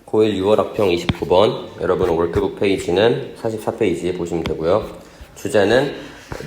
고1 6월학평 29번 여러분 월크북 페이지는 44페이지 보시면 되고요. 주제는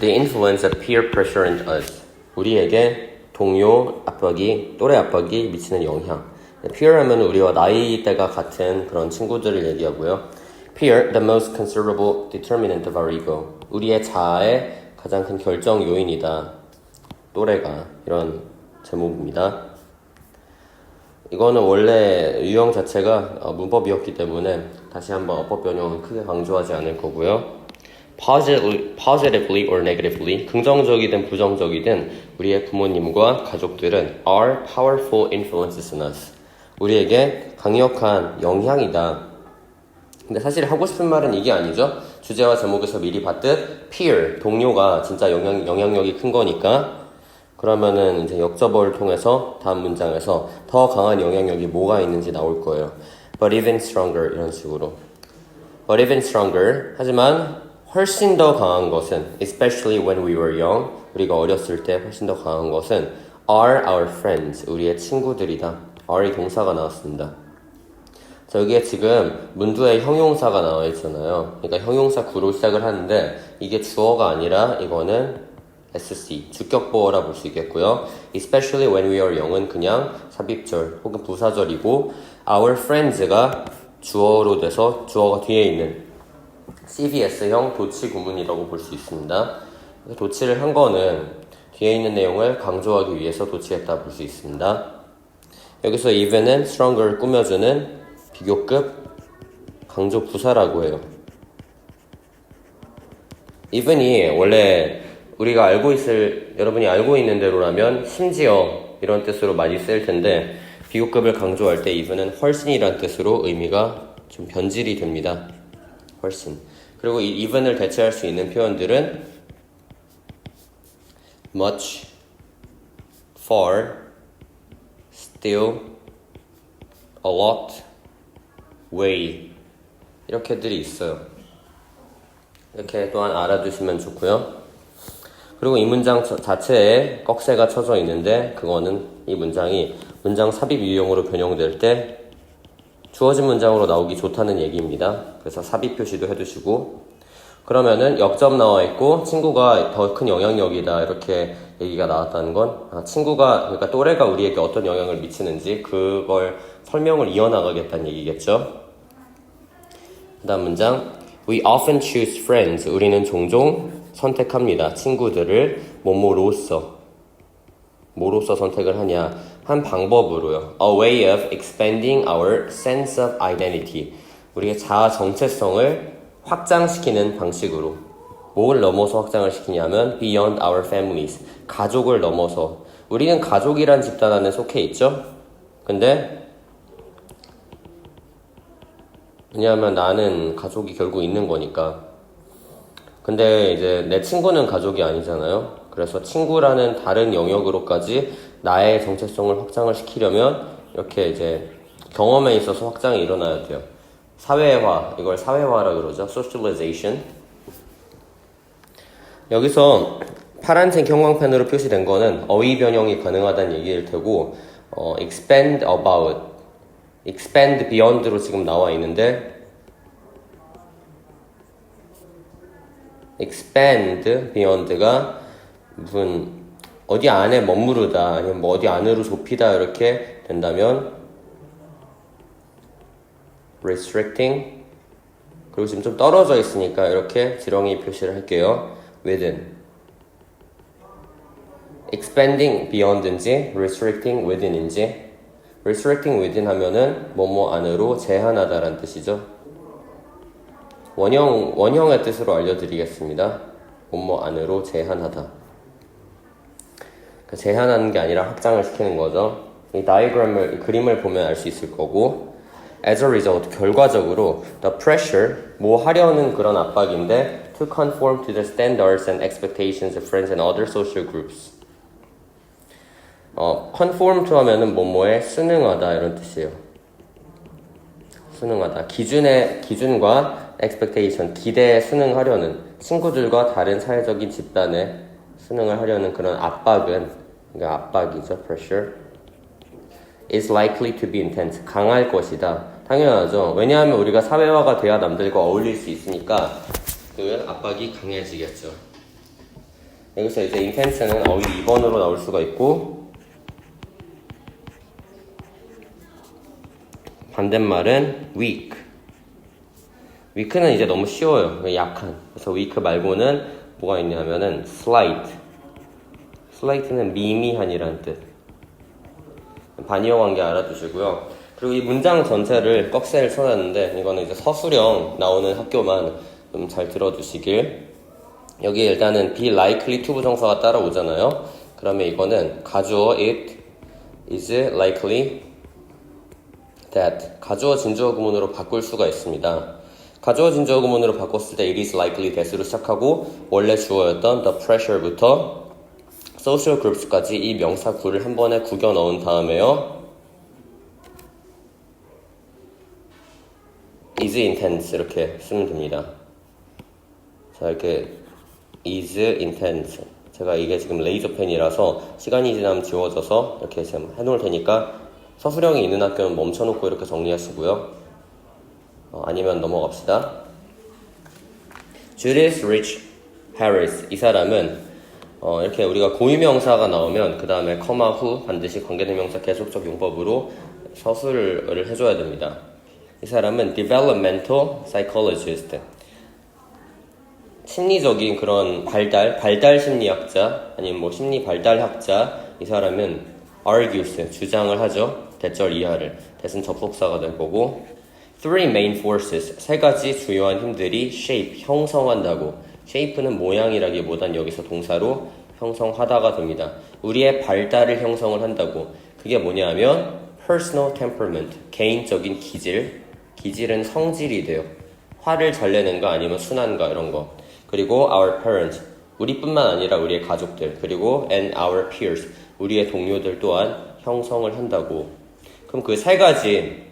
The influence of peer pressure on us. 우리에게 동료 압박이, 또래 압박이 미치는 영향. peer 하면 우리와 나이대가 같은 그런 친구들을 얘기하고요. peer, the most considerable determinant of our ego. 우리의 자아의 가장 큰 결정 요인이다. 또래가, 이런 제목입니다. 이거는 원래 유형 자체가 문법이었기 때문에 다시 한번 어법 변형은 크게 강조하지 않을 거고요. Positively or negatively, 긍정적이든 부정적이든 우리의 부모님과 가족들은 are powerful influences on us. 우리에게 강력한 영향이다. 근데 사실 하고 싶은 말은 이게 아니죠. 주제와 제목에서 미리 봤듯 peer, 동료가 진짜 영향력이 큰 거니까 그러면은 이제 역접어를 통해서 다음 문장에서 더 강한 영향력이 뭐가 있는지 나올 거예요. But even stronger 이런 식으로. But even stronger. 하지만 훨씬 더 강한 것은 especially when we were young. 우리가 어렸을 때 훨씬 더 강한 것은 are our friends. 우리의 친구들이다. are이 동사가 나왔습니다. 자, 여기에 지금 문두에 형용사가 나와 있잖아요. 그러니까 형용사 구로 시작을 하는데 이게 주어가 아니라 이거는 SC, 주격보어라 볼 수 있겠고요. Especially when we are young은 그냥 삽입절 혹은 부사절이고 our friends가 주어로 돼서 주어가 뒤에 있는 CVS형 도치 구문이라고 볼 수 있습니다. 도치를 한 거는 뒤에 있는 내용을 강조하기 위해서 도치했다 볼 수 있습니다. 여기서 even은 stronger를 꾸며주는 비교급 강조 부사라고 해요. even이 원래 우리가 여러분이 알고 있는 대로라면 심지어 이런 뜻으로 많이 쓰일 텐데 비교급을 강조할 때 even은 훨씬이란 뜻으로 의미가 좀 변질이 됩니다. 훨씬. 그리고 이 even을 대체할 수 있는 표현들은 much, far, still, a lot, way 이렇게들이 있어요. 이렇게 또한 알아두시면 좋고요. 그리고 이 문장 자체에 꺽쇠가 쳐져 있는데 그거는 이 문장이 문장 삽입 유형으로 변형될 때 주어진 문장으로 나오기 좋다는 얘기입니다. 그래서 삽입 표시도 해두시고 그러면은 역접 나와 있고 친구가 더 큰 영향력이다 이렇게 얘기가 나왔다는 건 친구가 그러니까 또래가 우리에게 어떤 영향을 미치는지 그걸 설명을 이어나가겠다는 얘기겠죠. 그 다음 문장 We often choose friends. 우리는 종종 선택합니다. 친구들을 뭐뭐로써 선택을 하냐 한 방법으로요. A way of expanding our sense of identity. 우리의 자아 정체성을 확장시키는 방식으로. 뭘 넘어서 확장을 시키냐면 beyond our families. 가족을 넘어서. 우리는 가족이란 집단 안에 속해 있죠. 근데 왜냐하면 나는 가족이 결국 있는 거니까. 근데 이제 내 친구는 가족이 아니잖아요. 그래서 친구라는 다른 영역으로까지 나의 정체성을 확장을 시키려면 이렇게 이제 경험에 있어서 확장이 일어나야 돼요. 사회화, 이걸 사회화라 그러죠. socialization. 여기서 파란색 형광펜으로 표시된 거는 어휘 변형이 가능하다는 얘기일 테고 expand about, expand beyond로 지금 나와 있는데 expand beyond가 무슨 어디 안에 머무르다 아니면 뭐 어디 안으로 좁히다 이렇게 된다면 restricting 그리고 지금 좀 떨어져 있으니까 이렇게 지렁이 표시를 할게요. within expanding beyond인지 restricting within인지 restricting within 하면은 뭐뭐 안으로 제한하다라는 뜻이죠. 원형의 뜻으로 알려드리겠습니다. 뭐뭐 안으로 제한하다. 제한하는 게 아니라 확장을 시키는 거죠. 이 이 그림을 보면 알 수 있을 거고 as a result, 결과적으로 the pressure, 뭐 하려는 그런 압박인데 to conform to the standards and expectations of friends and other social groups. conform to 하면은 뭐뭐에 순응하다 이런 뜻이에요. 순응하다. 기준과 expectation, 기대에 순응하려는 친구들과 다른 사회적인 집단에 순응을 하려는 그런 압박은 그러니까 압박이죠, pressure. is likely to be intense. 강할 것이다. 당연하죠. 왜냐하면 우리가 사회화가 돼야 남들과 어울릴 수 있으니까 그 압박이 강해지겠죠. 여기서 이제 intense는 어휘 2번으로 나올 수가 있고 반대말은 weak. weak는 이제 너무 쉬워요. 약한. 그래서 weak 말고는 뭐가 있냐면은 slight. slight는 미미한이라는 뜻. 반이어 관계 알아두시고요. 그리고 이 문장 전체를 꺽쇠를 쳐놨는데 이거는 이제 서술형 나오는 학교만 좀 잘 들어두시길. 여기 일단은 be likely to 부정사가 따라오잖아요. 그러면 이거는 가주어 it is likely that 가주어 진주어 구문으로 바꿀 수가 있습니다. 가주어 진주어 구문으로 바꿨을 때 it is likely that으로 시작하고 원래 주어였던 the pressure부터 social groups까지 이 명사 구를 한 번에 구겨 넣은 다음에요. is intense 이렇게 쓰면 됩니다. 자, 이렇게 is intense. 제가 이게 지금 레이저펜이라서 시간이 지나면 지워져서 이렇게 지금 해놓을 테니까 서술형이 있는 학교는 멈춰놓고 이렇게 정리하시고요. 아니면 넘어갑시다. Judith Rich Harris. 이 사람은 이렇게 우리가 고유명사가 나오면 그 다음에 커마 후 반드시 관계대명사 계속적 용법으로 서술을 해줘야 됩니다. 이 사람은 developmental psychologist. 심리적인 그런 발달 심리학자, 아니면 뭐 심리 발달학자. 이 사람은 argues, 주장을 하죠. 대절 이하를. 대신 접속사가 될 거고. Three main forces, 세 가지 주요한 힘들이 shape, 형성한다고. shape는 모양이라기보단 여기서 동사로 형성하다가 됩니다. 우리의 발달을 형성을 한다고. 그게 뭐냐 하면 personal temperament, 개인적인 기질. 기질은 성질이 돼요. 화를 잘 내는가 아니면 순한가 이런 거. 그리고 our parents, 우리뿐만 아니라 우리의 가족들. 그리고 and our peers, 우리의 동료들 또한 형성을 한다고. 그럼 그 세 가지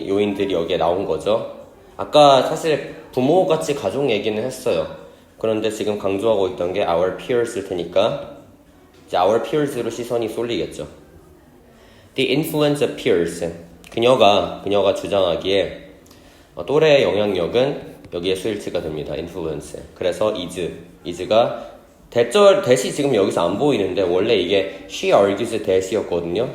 요인들이 여기에 나온 거죠. 아까 사실 부모같이 가족 얘기는 했어요. 그런데 지금 강조하고 있던 게 our peers일 테니까 이제 our peers로 시선이 쏠리겠죠. The influence of peers, 그녀가 주장하기에 또래의 영향력은 여기에 수일치가 됩니다. influence. 그래서 is가 대시 지금 여기서 안 보이는데 원래 이게 she argues that이었거든요.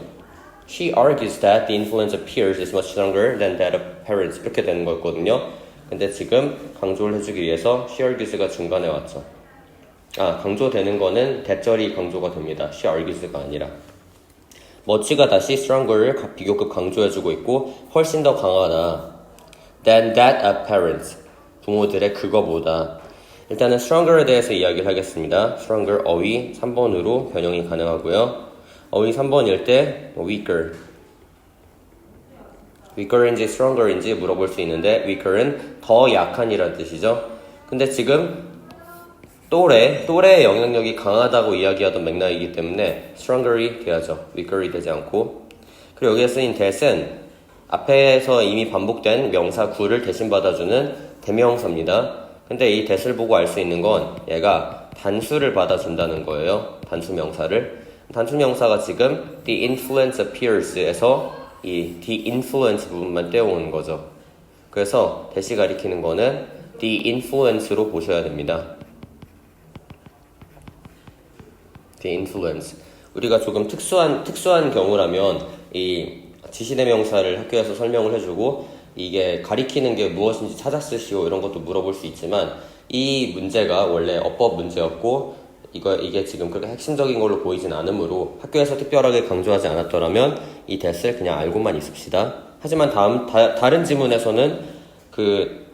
She argues that the influence of peers is much stronger than that of parents. 이렇게 되는 거였거든요. 근데 지금 강조를 해주기 위해서 she argues가 중간에 왔죠. 강조되는 거는 대절이 강조가 됩니다. she argues가 아니라. much가 다시 stronger를 비교급 강조해주고 있고 훨씬 더 강하다. than that of parents. 부모들의 그거보다. 일단은 stronger에 대해서 이야기를 하겠습니다. stronger 어휘 3번으로 변형이 가능하고요. 어휘 3번일 때 weaker인지 stronger인지 물어볼 수 있는데 weaker은 더 약한이라는 뜻이죠. 근데 지금 또래의 영향력이 강하다고 이야기하던 맥락이기 때문에 stronger이 돼야죠. weaker이 되지 않고. 그리고 여기에 쓰인 that은 앞에서 이미 반복된 명사 gu를 대신 받아주는 대명사입니다. 근데 이 that을 보고 알 수 있는 건 얘가 단수를 받아준다는 거예요. 단수 명사를. 단수 명사가 지금 the influence appears에서 이 the influence 부분만 떼어오는 거죠. 그래서 that이 가리키는 거는 the influence로 보셔야 됩니다. the influence. 우리가 조금 특수한 경우라면 이 지시대명사를 학교에서 설명을 해주고 이게 가리키는 게 무엇인지 찾아쓰시오 이런 것도 물어볼 수 있지만 이 문제가 원래 어법 문제였고 이게 지금 그렇게 핵심적인 걸로 보이진 않으므로 학교에서 특별하게 강조하지 않았더라면 이 that을 그냥 알고만 있읍시다. 하지만 다른 지문에서는 그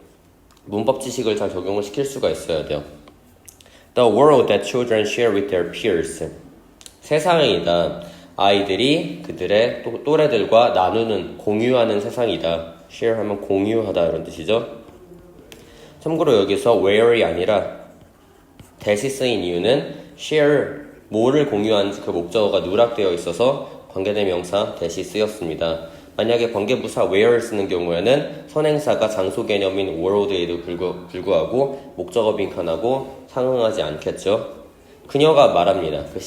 문법 지식을 잘 적용을 시킬 수가 있어야 돼요. The world that children share with their peers. 세상이다. 아이들이 그들의 또래들과 나누는, 공유하는 세상이다. share 하면 공유하다 이런 뜻이죠. 참고로 여기서 where이 아니라 that이 쓰인 이유는 share, 뭐를 공유하는지 그 목적어가 누락되어 있어서 관계대명사 that이 쓰였습니다. 만약에 관계부사 where를 쓰는 경우에는 선행사가 장소 개념인 world에도 불구하고 목적어 빈칸하고 상응하지 않겠죠. 그녀가 말합니다. 그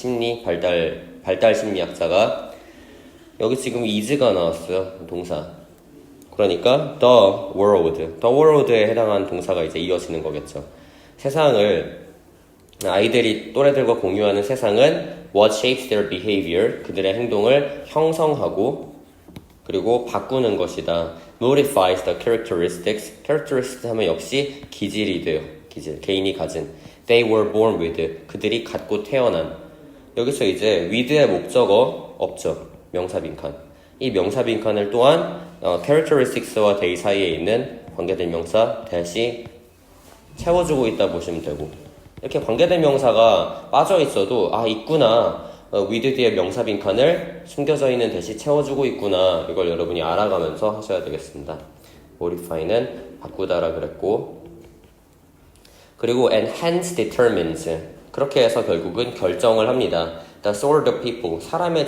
발달 심리학자가 여기 지금 is가 나왔어요. 동사. 그러니까 the world에 해당하는 동사가 이제 이어지는 거겠죠. 세상을 아이들이 또래들과 공유하는 세상은 what shapes their behavior 그들의 행동을 형성하고 그리고 바꾸는 것이다. modifies the characteristics 하면 역시 기질이 돼요. 기질, 개인이 가진 they were born with 그들이 갖고 태어난 여기서 이제 with의 목적어 없죠. 명사 빈칸. 이 명사 빈칸을 또한 characteristics와 they 사이에 있는 관계된 명사 대시 채워주고 있다 보시면 되고 이렇게 관계된 명사가 빠져 있어도 있구나 with 뒤에 명사 빈칸을 숨겨져 있는 대시 채워주고 있구나 이걸 여러분이 알아가면서 하셔야 되겠습니다. modify는 바꾸다라 그랬고 그리고 and hence determines 그렇게 해서 결국은 결정을 합니다. the sort of people 사람의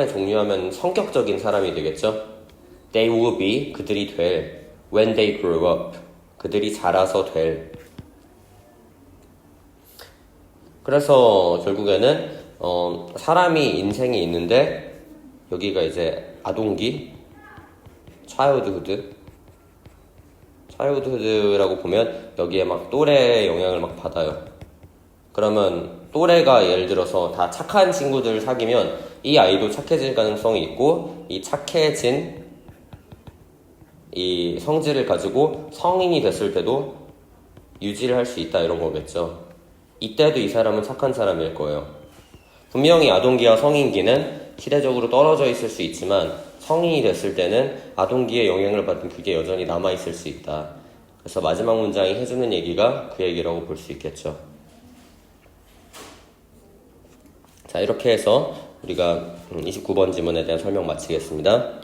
종류하면 성격적인 사람이 되겠죠. they will be 그들이 될 when they grow up 그들이 자라서 될 그래서 결국에는 사람이 인생이 있는데 여기가 이제 아동기 childhood라고 보면 여기에 막 또래의 영향을 막 받아요. 그러면 또래가 예를 들어서 다 착한 친구들 사귀면 이 아이도 착해질 가능성이 있고 이 착해진 이 성질을 가지고 성인이 됐을 때도 유지를 할 수 있다 이런 거겠죠. 이때도 이 사람은 착한 사람일 거예요. 분명히 아동기와 성인기는 시대적으로 떨어져 있을 수 있지만 성인이 됐을 때는 아동기의 영향을 받은 그게 여전히 남아있을 수 있다. 그래서 마지막 문장이 해주는 얘기가 그 얘기라고 볼 수 있겠죠. 자, 이렇게 해서 우리가 29번 지문에 대한 설명 마치겠습니다.